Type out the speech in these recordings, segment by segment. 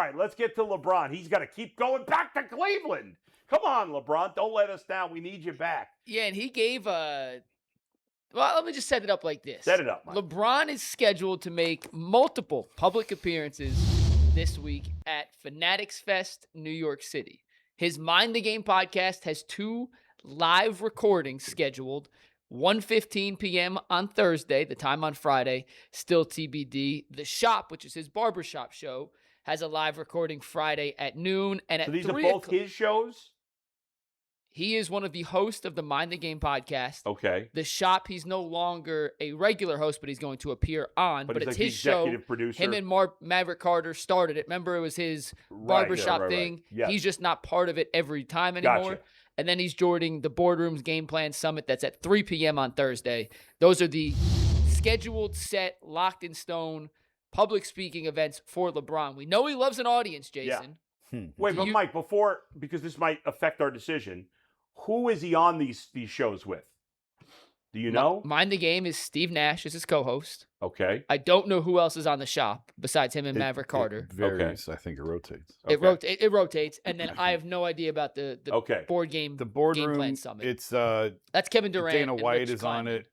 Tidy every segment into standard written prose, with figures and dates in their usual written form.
All right, let's get to LeBron. He's got to keep going back to Cleveland. Come on, LeBron. Don't let us down. We need you back. Yeah, and he gave well, let me just set it up like this. Set it up, Mike. LeBron is scheduled to make multiple public appearances this week at Fanatics Fest, New York City. His Mind the Game podcast has 2 live recordings scheduled. 1:15 p.m. on Thursday, the time on Friday, still TBD. The Shop, which is his barbershop show, has a live recording Friday at noon. And So at these are 3 both his shows? He is one of the hosts of the Mind the Game podcast. Okay. The Shop, he's no longer a regular host, but he's going to appear on. But it's like his show. Producer. Him and Maverick Carter started it. Remember, it was his barbershop thing. Right. Yes. He's just not part of it every time anymore. Gotcha. And then he's joining the Boardroom's Game Plan Summit that's at 3 p.m. on Thursday. Those are the scheduled, set, locked in stone public speaking events for LeBron. We know he loves an audience, Jason. Yeah. Wait, but Mike, because this might affect our decision, who is he on these shows with? Do you know? Mind the Game is Steve Nash as his co-host. Okay. I don't know who else is on the Shop besides him and Maverick Carter. It varies. I think it rotates. Okay. It rotates, and then I have no idea about the board game. The Boardroom Game Plan Summit. It's that's Kevin Durant. Dana and White Rich is on Kleiman. it.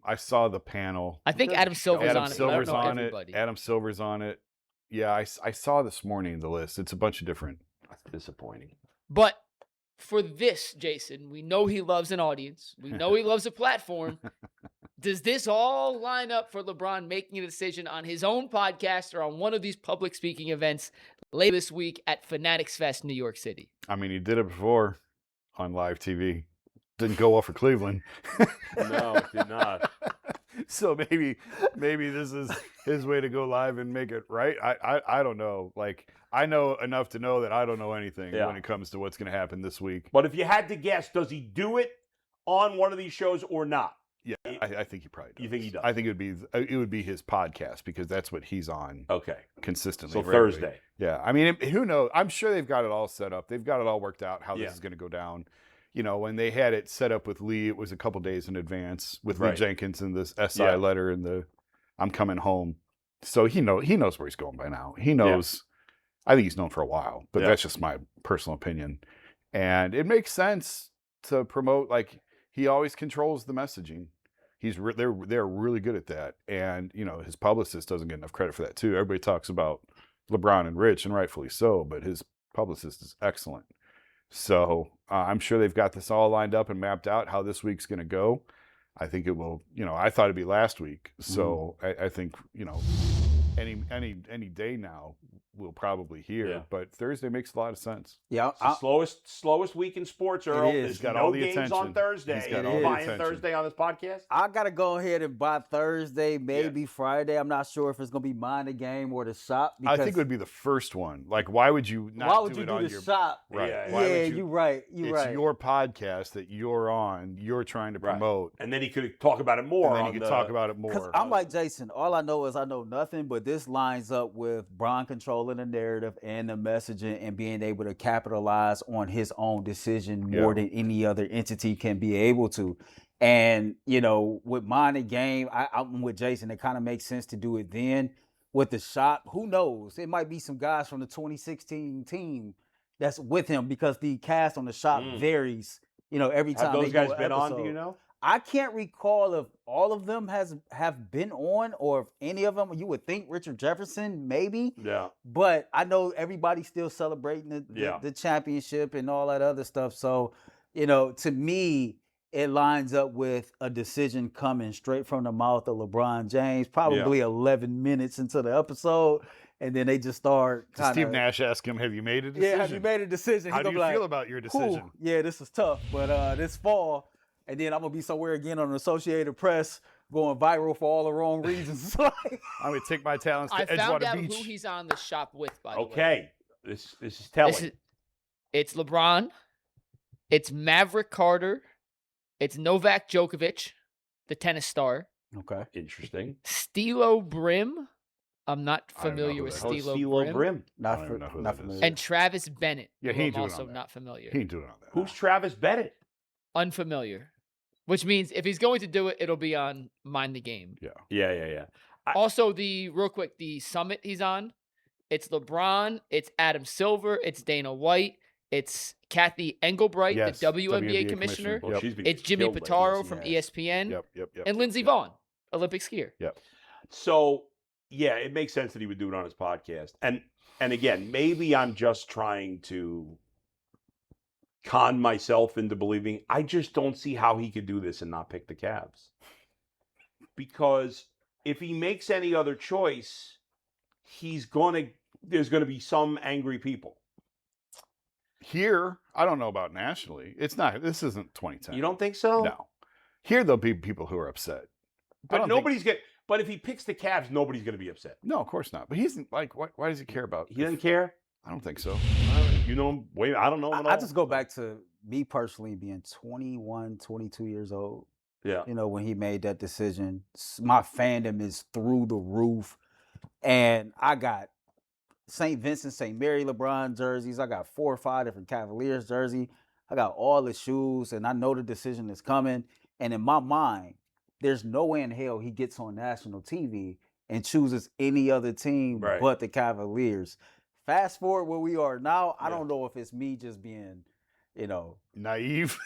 I saw the panel. I think Adam Silver's Adam on it. Silver's but I don't know on everybody. it. Adam Silver's on it. Yeah, I saw this morning the list. It's a bunch of different. That's disappointing. But for this, Jason, we know he loves an audience. We know he loves a platform. Does this all line up for LeBron making a decision on his own podcast or on one of these public speaking events later this week at Fanatics Fest, New York City? I mean, he did it before on live TV. Didn't go well for Cleveland. No, it did not. So maybe this is his way to go live and make it right. I don't know. Like, I know enough to know that I don't know anything when it comes to what's going to happen this week. But if you had to guess, does he do it on one of these shows or not? Yeah, I think he probably does. You think he does? I think it would be his podcast because that's what he's on. Okay. Consistently. So regularly. Thursday. Yeah. I mean, who knows? I'm sure they've got it all set up. They've got it all worked out how this is going to go down. You know, when they had it set up with Lee, it was a couple days in advance with Lee Jenkins and this SI letter and the I'm coming home. So he knows where he's going by now. He knows. I think he's known for a while, but that's just my personal opinion. And it makes sense to promote, like, he always controls the messaging. They're really good at that. And, you know, his publicist doesn't get enough credit for that too. Everybody talks about LeBron and Rich, and rightfully so, but his publicist is excellent. So I'm sure they've got this all lined up and mapped out how this week's going to go. I think it will, you know, I thought it'd be last week. So I think, you know, any day now we'll probably hear, but Thursday makes a lot of sense. Yeah, it's the slowest week in sports, Earl. He's got all the games attention on Thursday. He's got all the attention. Thursday on this podcast? I got to go ahead and buy Thursday, maybe Friday. I'm not sure if it's going to be Mind the Game or the Shop. I think it would be the first one. Like, why would you not do it the on your Shop? Right. Yeah, you're right. It's your podcast that you're on. You're trying to promote. And then he could talk about it more. And then he could talk about it more. Because I'm like Jason. All I know is I know nothing, but this lines up with Bron controlling the narrative and the messaging and being able to capitalize on his own decision more than any other entity can be able to. And, you know, with Mind the Game, I'm with Jason. It kind of makes sense to do it then. With the Shop, who knows? It might be some guys from the 2016 team that's with him because the cast on the Shop varies, you know, every time. Have those guys been episode. on, do you know? I can't recall if all of them have been on or if any of them. You would think Richard Jefferson, maybe. Yeah. But I know everybody's still celebrating the championship and all that other stuff. So, you know, to me, it lines up with a decision coming straight from the mouth of LeBron James, probably 11 minutes into the episode. And then they just start Steve Nash asked him, have you made a decision? Yeah, have you made a decision? How do you feel about your decision? Yeah, this is tough. But this fall... And then I'm going to be somewhere again on the Associated Press going viral for all the wrong reasons. I'm going to take my talents to Edgewater Beach. I found out who he's on the Shop with, by the way. Okay. This is telling. It's LeBron. It's Maverick Carter. It's Novak Djokovic, the tennis star. Okay. Interesting. Stilo Brim. I'm not familiar with Stilo Brim. Not familiar. And Travis Bennett. Yeah, he ain't I'm doing also on that. not familiar. He ain't doing on that. Who's Travis Bennett? Unfamiliar. Which means if he's going to do it, it'll be on Mind the Game. Yeah. Yeah. Also, real quick, the summit he's on, It's LeBron. It's Adam Silver. It's Dana White. It's Kathy Engelbright, Yes, the WNBA WNBA commissioner. commissioner. Yep. she's been It's Jimmy killed lately. Pitaro from Yes. ESPN. Yep. And Lindsey Vaughn, Olympic skier. Yep. So, yeah, it makes sense that he would do it on his podcast. And again, maybe I'm just trying to con myself into believing. I just don't see how he could do this and not pick the Cavs. Because if he makes any other choice, there's going to be some angry people. Here, I don't know about nationally. It's not. This isn't 2010. You don't think so? No. Here, there'll be people who are upset. But But if he picks the Cavs, nobody's going to be upset. No, of course not. But he's like, why does he care about? He doesn't care. I don't think so. You know him? Wait, I don't know him at all. I just go back to me personally being 21, 22 years old. Yeah. You know, when he made that decision, my fandom is through the roof. And I got St. Vincent, St. Mary LeBron jerseys. I got 4 or 5 different Cavaliers jersey. I got all the shoes, and I know the decision is coming. And in my mind, there's no way in hell he gets on national TV and chooses any other team but the Cavaliers. Fast forward where we are now, I don't know if it's me just being, Naive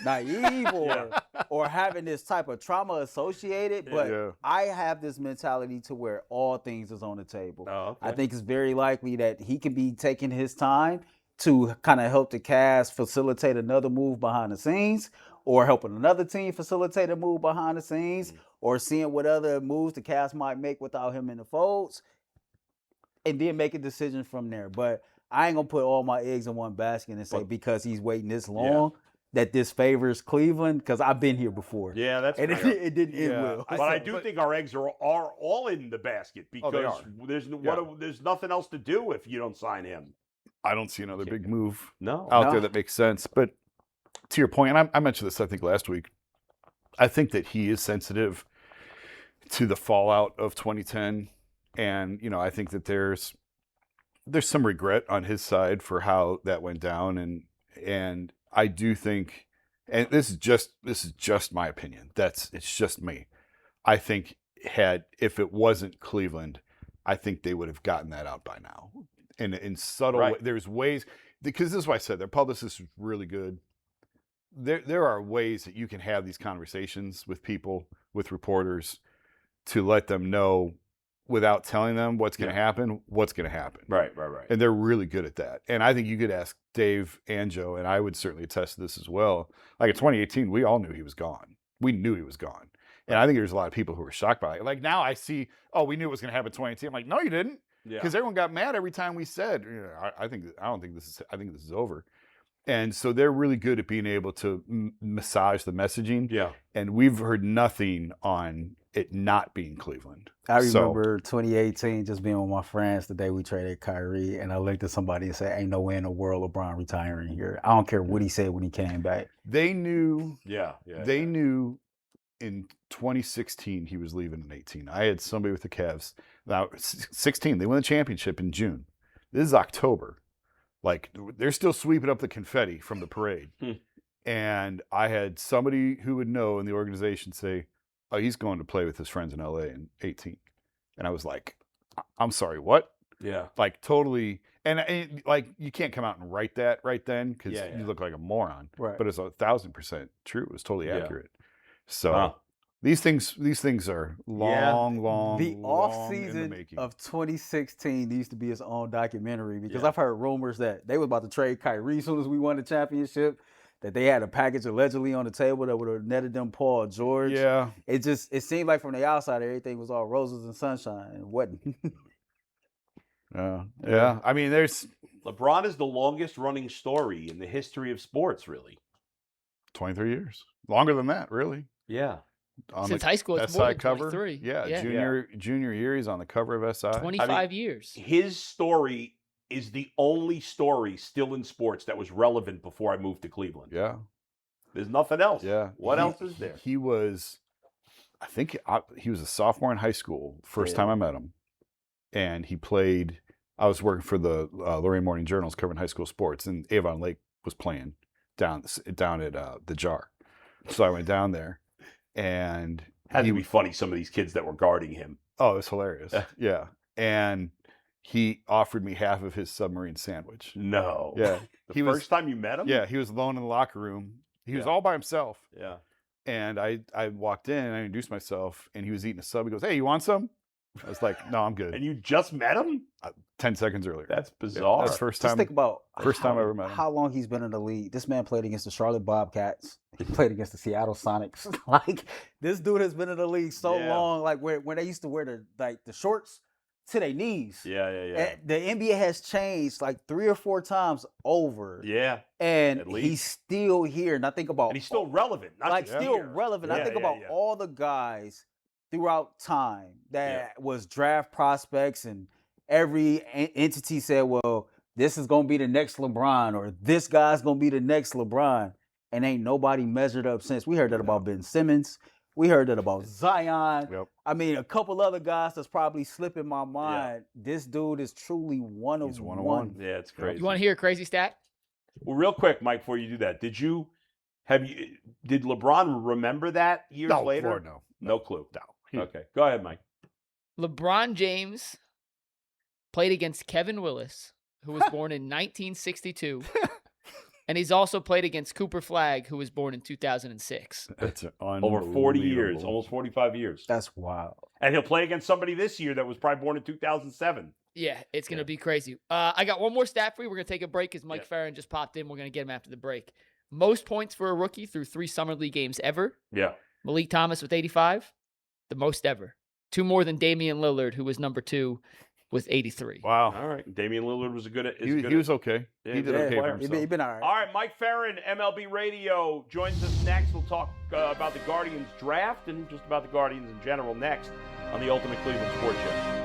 or having this type of trauma associated, but I have this mentality to where all things is on the table. Oh, okay. I think it's very likely that he could be taking his time to kind of help the Cavs facilitate another move behind the scenes, or helping another team facilitate a move behind the scenes, or seeing what other moves the Cavs might make without him in the folds, and then make a decision from there. But I ain't going to put all my eggs in one basket and say because he's waiting this long that this favors Cleveland, because I've been here before. Yeah, that's and fair. it didn't end well. But I do think our eggs are all in the basket because there's nothing else to do if you don't sign him. I don't see another big move out there that makes sense. But to your point, and I mentioned this, I think, last week, I think that he is sensitive to the fallout of 2010. And, I think that there's some regret on his side for how that went down. And I do think, and this is just my opinion. It's just me. I think if it wasn't Cleveland, I think they would have gotten that out by now. And in subtle ways, there's ways, because this is why I said their publicist is really good. There are ways that you can have these conversations with people, with reporters, to let them know without telling them what's going to happen. Right. And they're really good at that. And I think you could ask Dave and Joe, and I would certainly attest to this as well. Like in 2018, we all knew he was gone. We knew he was gone. And I think there's a lot of people who were shocked by it. Like now I see, we knew it was going to happen in 2018. I'm like, no, you didn't. Because everyone got mad every time we said, I think this is over. And so they're really good at being able to massage the messaging. Yeah. And we've heard nothing on it not being Cleveland. I remember 2018 just being with my friends the day we traded Kyrie, and I looked at somebody and said, ain't no way in the world LeBron retiring here. I don't care what he said when he came back. They knew. They knew in 2016 he was leaving in 18. I had somebody with the Cavs. Now, 16, they won the championship in June. This is October. Like, they're still sweeping up the confetti from the parade. And I had somebody who would know in the organization say, oh, he's going to play with his friends in LA in 18. And I was like, I'm sorry, what? Yeah. Like, totally. And like, you can't come out and write that right then because you look like a moron. Right. But it's 1,000% true. It was totally accurate. So these things are long. The off season of 2016 needs to be its own documentary, because I've heard rumors that they were about to trade Kyrie as soon as we won the championship, that they had a package allegedly on the table that would have netted them Paul George. Yeah. It seemed like from the outside everything was all roses and sunshine, and it wasn't. Yeah. I mean, LeBron is the longest running story in the history of sports, really. 23 years. Longer than that, really. Yeah. Since high school, it's SI more than cover. 23. Yeah, junior year, he's on the cover of SI. 25 years. His story is the only story still in sports that was relevant before I moved to Cleveland. Yeah. There's nothing else. Yeah. What else is there? He was a sophomore in high school, first time I met him. And he played, I was working for the Lorraine Morning Journals covering high school sports, and Avon Lake was playing down at the Jar. So I went down there. And had to be funny, some of these kids that were guarding him. Oh, it was hilarious. Yeah. And he offered me half of his submarine sandwich. No. Yeah. The first time you met him? Yeah, he was alone in the locker room. He was all by himself. Yeah. And I walked in and I introduced myself and he was eating a sub. He goes, "Hey, you want some?" I was like, "No, I'm good." And you just met him? 10 seconds earlier. That's bizarre. That's first time. Just think about first time I ever met him. how long he's been in the league. This man played against the Charlotte Bobcats. He played against the Seattle Sonics. Like, this dude has been in the league so long. Like, when they used to wear the shorts to their knees. Yeah. And the NBA has changed like 3 or 4 times over. Yeah. And At least. he's still here. And I think about And he's still relevant. Not like just still here. relevant. I Yeah, think yeah, about yeah. all the guys throughout time that was draft prospects, and every entity said, well, this is going to be the next LeBron, or this guy's going to be the next LeBron. And ain't nobody measured up since. We heard that about Ben Simmons. We heard that about Zion. Yep. I mean, a couple other guys that's probably slipping my mind. This dude is truly one of one. Yeah, it's crazy. You want to hear a crazy stat? Well, real quick, Mike, before you do that, did LeBron remember that years later? Lord, no. No clue. No. Okay. Go ahead, Mike. LeBron James played against Kevin Willis, who was born in 1962. And he's also played against Cooper Flagg, who was born in 2006. That's Over 40 years, almost 45 years. That's wild. And he'll play against somebody this year that was probably born in 2007. Yeah, it's going to be crazy. I got one more stat for you. We're going to take a break because Mike Farron just popped in. We're going to get him after the break. Most points for a rookie through 3 Summer League games ever. Yeah. Malik Thomas with 85, the most ever. 2 more than Damian Lillard, who was number 2 with 83. Wow. All right. Damian Lillard was He was okay. Yeah, he did yeah, okay for player. himself. He been all right. All right, Mike Farron, MLB Radio, joins us next. We'll talk about the Guardians draft and just about the Guardians in general next on the Ultimate Cleveland Sports Show.